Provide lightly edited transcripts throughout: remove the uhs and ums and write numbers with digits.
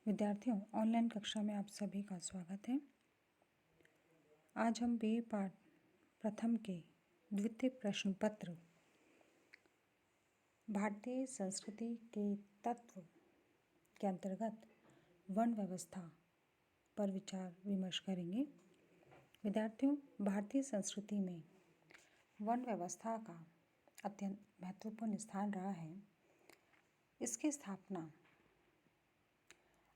विद्यार्थियों, ऑनलाइन कक्षा में आप सभी का स्वागत है। आज हम बी पाठ प्रथम के द्वितीय प्रश्न पत्र भारतीय संस्कृति के तत्व के अंतर्गत वर्ण व्यवस्था पर विचार विमर्श करेंगे। विद्यार्थियों, भारतीय संस्कृति में वर्ण व्यवस्था का अत्यंत महत्वपूर्ण स्थान रहा है। इसकी स्थापना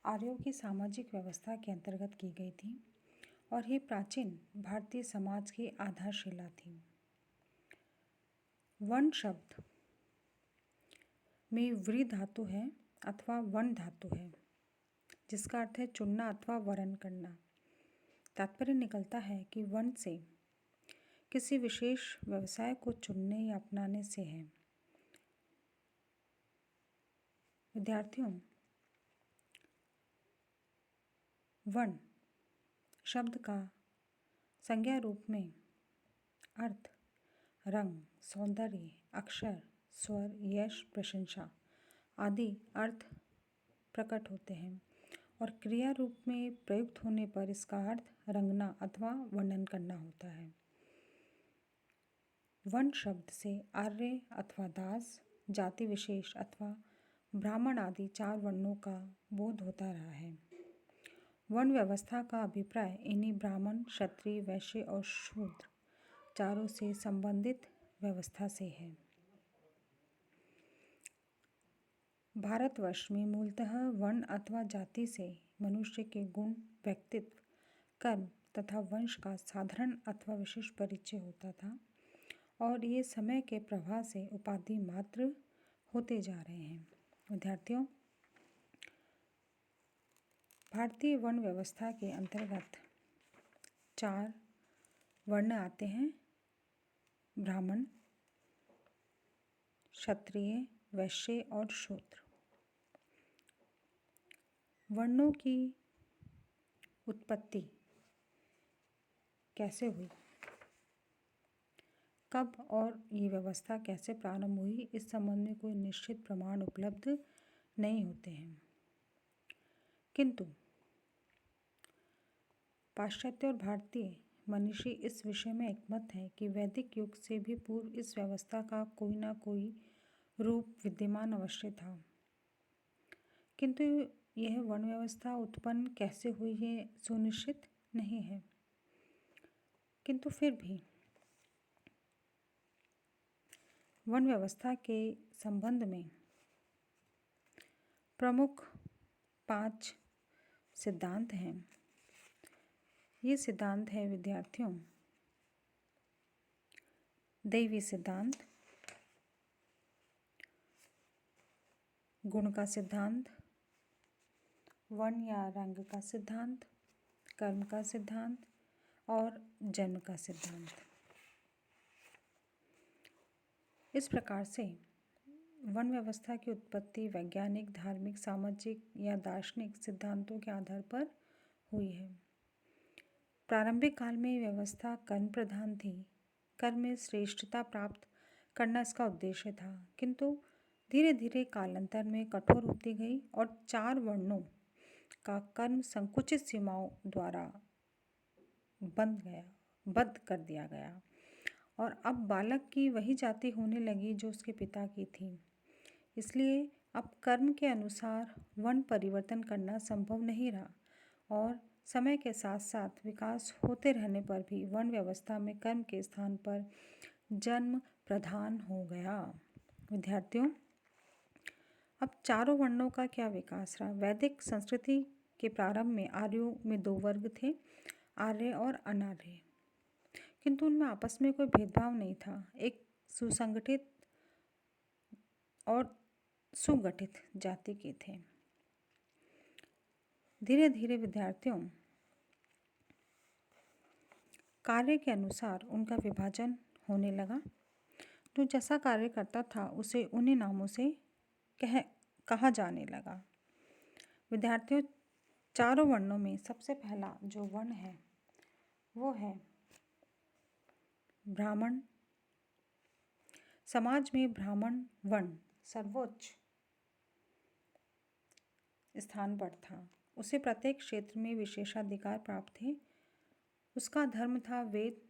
आर्यों की सामाजिक व्यवस्था के अंतर्गत की गई थी और ये प्राचीन भारतीय समाज की आधारशिला थी। वर्ण शब्द में व्री धातु है अथवा वर्ण धातु है, जिसका अर्थ है चुनना अथवा वर्ण करना। तात्पर्य निकलता है कि वर्ण से किसी विशेष व्यवसाय को चुनने या अपनाने से है। विद्यार्थियों, वर्ण शब्द का संज्ञा रूप में अर्थ रंग, सौंदर्य, अक्षर, स्वर, यश, प्रशंसा आदि अर्थ प्रकट होते हैं और क्रिया रूप में प्रयुक्त होने पर इसका अर्थ रंगना अथवा वर्णन करना होता है। वर्ण शब्द से आर्य अथवा दास, जाति विशेष अथवा ब्राह्मण आदि 4 वर्णों का बोध होता रहा है। वर्ण व्यवस्था का अभिप्राय इन्हीं ब्राह्मण, क्षत्रिय, वैश्य और शूद्र चारों से संबंधित व्यवस्था से है। भारतवर्ष में मूलतः वर्ण अथवा जाति से मनुष्य के गुण, व्यक्तित्व, कर्म तथा वंश का साधारण अथवा विशेष परिचय होता था और ये समय के प्रवाह से उपाधि मात्र होते जा रहे हैं। विद्यार्थियों, भारतीय वर्ण व्यवस्था के अंतर्गत 4 वर्ण आते हैं: ब्राह्मण, क्षत्रिय, वैश्य और शूद्र। वर्णों की उत्पत्ति कैसे हुई, कब और ये व्यवस्था कैसे प्रारंभ हुई, इस संबंध में कोई निश्चित प्रमाण उपलब्ध नहीं होते हैं। किंतु पाश्चात्य और भारतीय मनीषी इस विषय में एकमत हैं कि वैदिक युग से भी पूर्व इस व्यवस्था का कोई ना कोई रूप विद्यमान अवश्य था। किंतु यह वर्ण व्यवस्था उत्पन्न कैसे हुई है सुनिश्चित नहीं है। किंतु फिर भी वर्ण व्यवस्था के संबंध में प्रमुख 5 सिद्धांत हैं। ये सिद्धांत है विद्यार्थियों: दैवी सिद्धांत, गुण का सिद्धांत, वर्ण या रंग का सिद्धांत, कर्म का सिद्धांत और जन्म का सिद्धांत। इस प्रकार से वर्ण व्यवस्था की उत्पत्ति वैज्ञानिक, धार्मिक, सामाजिक या दार्शनिक सिद्धांतों के आधार पर हुई है। प्रारंभिक काल में व्यवस्था कर्म प्रधान थी। कर्म में श्रेष्ठता प्राप्त करना इसका उद्देश्य था, किंतु धीरे धीरे कालांतर में कठोर होती गई और 4 वर्णों का कर्म संकुचित सीमाओं द्वारा बंद कर दिया गया और अब बालक की वही जाति होने लगी जो उसके पिता की थी। इसलिए अब कर्म के अनुसार वर्ण परिवर्तन करना संभव नहीं रहा और समय के साथ साथ विकास होते रहने पर भी वर्ण व्यवस्था में कर्म के स्थान पर जन्म प्रधान हो गया। विद्यार्थियों, अब चारों वर्णों का क्या विकास रहा? वैदिक संस्कृति के प्रारंभ में आर्यों में 2 वर्ग थे, आर्य और अनार्य, किंतु उनमें आपस में कोई भेदभाव नहीं था। एक सुसंगठित और सुगठित जाति के थे। धीरे धीरे विद्यार्थियों, कार्य के अनुसार उनका विभाजन होने लगा। जो जैसा कार्य करता था उसे उन्हीं नामों से कहा जाने लगा। विद्यार्थियों, चारों वर्णों में सबसे पहला जो वर्ण है वो है ब्राह्मण। समाज में ब्राह्मण वर्ण सर्वोच्च स्थान पर था। उसे प्रत्येक क्षेत्र में विशेषाधिकार प्राप्त थे। उसका धर्म था वेद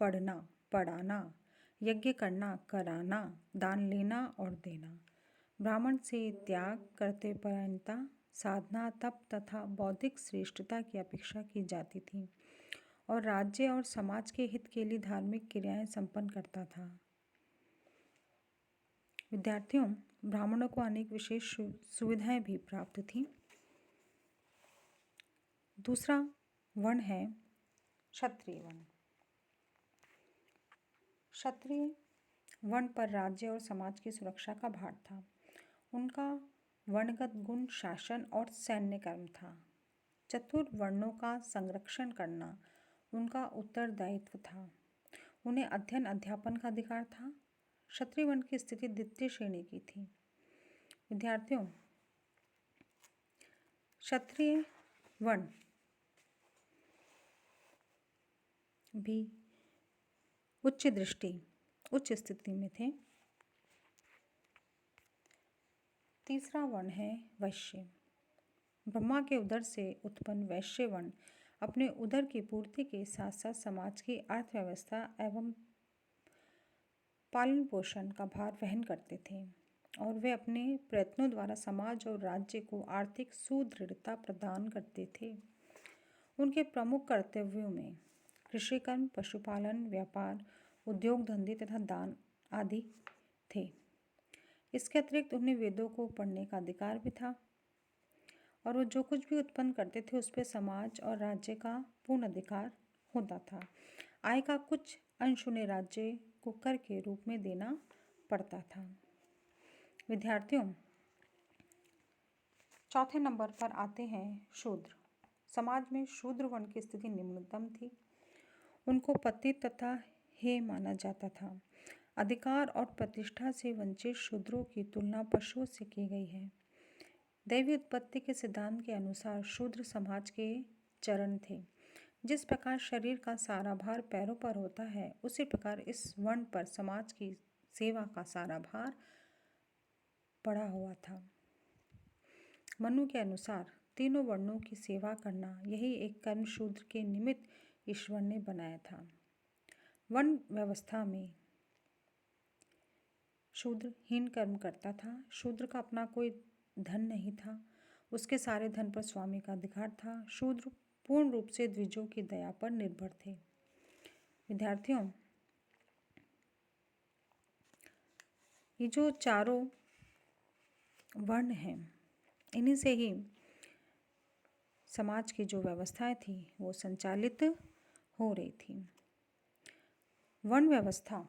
पढ़ना, पढ़ाना, यज्ञ करना, कराना, दान लेना और देना। ब्राह्मण से त्याग, कर्तव्यपरायणता, साधना, तप तथा बौद्धिक श्रेष्ठता की अपेक्षा की जाती थी और राज्य और समाज के हित के लिए धार्मिक क्रियाएं संपन्न करता था। विद्यार्थियों, ब्राह्मणों को अनेक विशेष सुविधाएं भी प्राप्त थीं। दूसरा वर्ण है क्षत्रिय वर्ण। क्षत्रिय वर्ण पर राज्य और समाज की सुरक्षा का भार था। उनका वर्णगत गुण शासन और सैन्य कर्म था। चतुर्वर्णों का संरक्षण करना उनका उत्तरदायित्व था। उन्हें अध्ययन अध्यापन का अधिकार था। क्षत्रिय वर्ण की स्थिति द्वितीय श्रेणी की थी। विद्यार्थियों, क्षत्रिय वर्ण भी उच्च स्थिति में थे। तीसरा वर्ण है वैश्य। ब्रह्मा के उदर से उत्पन्न वैश्य वर्ण अपने उदर की पूर्ति के साथ साथ समाज की अर्थव्यवस्था एवं पालन पोषण का भार वहन करते थे और वे अपने प्रयत्नों द्वारा समाज और राज्य को आर्थिक सुदृढ़ता प्रदान करते थे। उनके प्रमुख कर्तव्यों में कृषि कर्म, पशुपालन, व्यापार, उद्योग धंधे तथा दान आदि थे। इसके अतिरिक्त उन्हें वेदों को पढ़ने का अधिकार भी था और वो जो कुछ भी उत्पन्न करते थे उस पर समाज और राज्य का पूर्ण अधिकार होता था। आय का कुछ अंश उन्हें राज्य को कर के रूप में देना पड़ता था। विद्यार्थियों, चौथे नंबर पर आते हैं शूद्र। समाज में शूद्र वर्ण की स्थिति निम्नतम थी। उनको पतित तथा हेय माना जाता था। अधिकार और प्रतिष्ठा से वंचित शूद्रों की तुलना पशुओं से की गई है। दैवी उत्पत्ति के सिद्धांत के अनुसार शूद्र समाज के चरण थे। जिस प्रकार शरीर का सारा भार पैरों पर होता है, उसी प्रकार इस वर्ण पर समाज की सेवा का सारा भार पड़ा हुआ था। मनु के अनुसार तीनों वर्णों की सेवा करना यही एक कर्म शूद्र के निमित्त ईश्वर ने बनाया था। वर्ण व्यवस्था में शूद्र हीन कर्म करता था। शूद्र का अपना कोई धन नहीं था। उसके सारे धन पर स्वामी का अधिकार था। शूद्र पूर्ण रूप से द्विजों की दया पर निर्भर थे। विद्यार्थियों, ये जो चारों वर्ण हैं, इन्हीं से ही समाज की जो व्यवस्थाएं थी वो संचालित हो रही थी। वर्ण व्यवस्था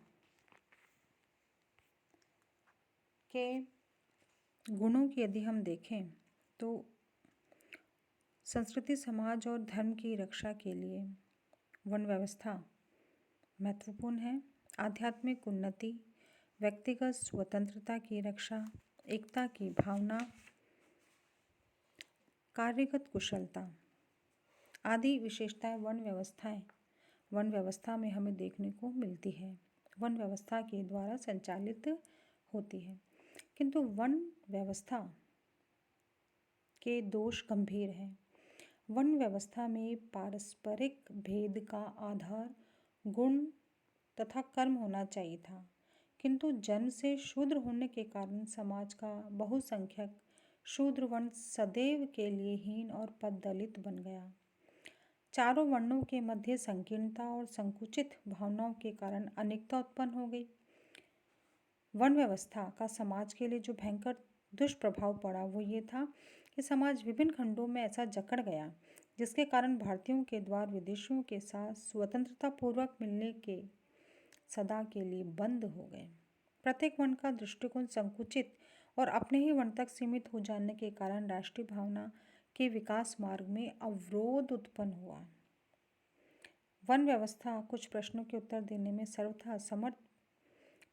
के गुणों की यदि हम देखें तो संस्कृति, समाज और धर्म की रक्षा के लिए वर्ण व्यवस्था महत्वपूर्ण है। आध्यात्मिक उन्नति, व्यक्तिगत स्वतंत्रता की रक्षा, एकता की भावना, कार्यगत कुशलता आदि विशेषताएं वर्ण व्यवस्था में हमें देखने को मिलती है। वर्ण व्यवस्था के द्वारा संचालित होती है। किंतु वर्ण व्यवस्था के दोष गंभीर हैं। वर्ण व्यवस्था में पारस्परिक भेद का आधार गुण तथा कर्म होना चाहिए था, किंतु जन्म से शूद्र होने के कारण समाज का बहुसंख्यक शूद्र वर्ण सदैव के लिए हीन और पददलित बन गया। चारों वर्णों के मध्य संकीर्णता और संकुचित भावनाओं के कारण अनेकता उत्पन्न हो गई। वर्ण व्यवस्था का समाज के लिए जो भयंकर दुष्प्रभाव पड़ा वो ये था कि समाज विभिन्न खंडों में ऐसा जकड़ गया जिसके कारण भारतीयों के द्वार विदेशियों के साथ स्वतंत्रता पूर्वक मिलने के सदा के लिए बंद हो गए। प्रत्येक वर्ण का दृष्टिकोण संकुचित और अपने ही वर्ण तक सीमित हो जाने के कारण राष्ट्रीय भावना के विकास मार्ग में अवरोध उत्पन्न हुआ। वर्ण व्यवस्था कुछ प्रश्नों के उत्तर देने में सर्वथा असमर्थ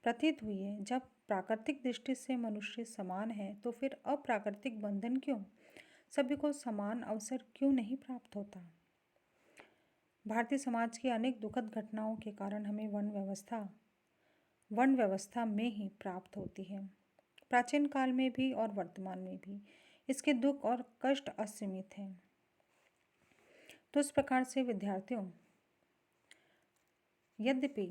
प्रतीत हुई है। जब प्राकृतिक दृष्टि से मनुष्य समान है तो फिर अप्राकृतिक बंधन क्यों? सभी को समान अवसर क्यों नहीं प्राप्त होता? भारतीय समाज की अनेक दुखद घटनाओं के कारण हमें वर्ण व्यवस्था में ही प्राप्त होती है, प्राचीन काल में भी और वर्तमान में भी। इसके दुख और कष्ट असीमित हैं। तो इस प्रकार से विद्यार्थियों, यद्यपि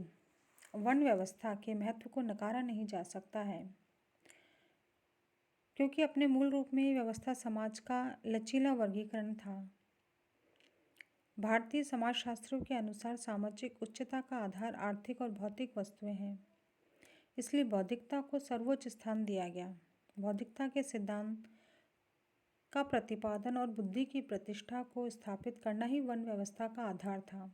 वर्ण व्यवस्था के महत्व को नकारा नहीं जा सकता है, क्योंकि अपने मूल रूप में व्यवस्था समाज का लचीला वर्गीकरण था। भारतीय समाजशास्त्रों के अनुसार सामाजिक उच्चता का आधार आर्थिक और भौतिक वस्तुएं हैं, इसलिए बौद्धिकता को सर्वोच्च स्थान दिया गया। बौद्धिकता के सिद्धांत का प्रतिपादन और बुद्धि की प्रतिष्ठा को स्थापित करना ही वर्ण व्यवस्था का आधार था।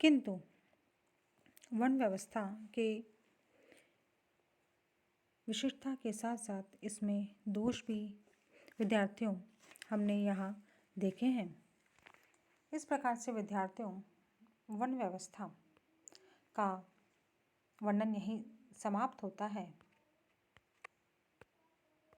किंतु वर्ण व्यवस्था के विशिष्टता के साथ साथ इसमें दोष भी विद्यार्थियों हमने यहाँ देखे हैं। इस प्रकार से विद्यार्थियों, वर्ण व्यवस्था का वर्णन यहीं समाप्त होता है।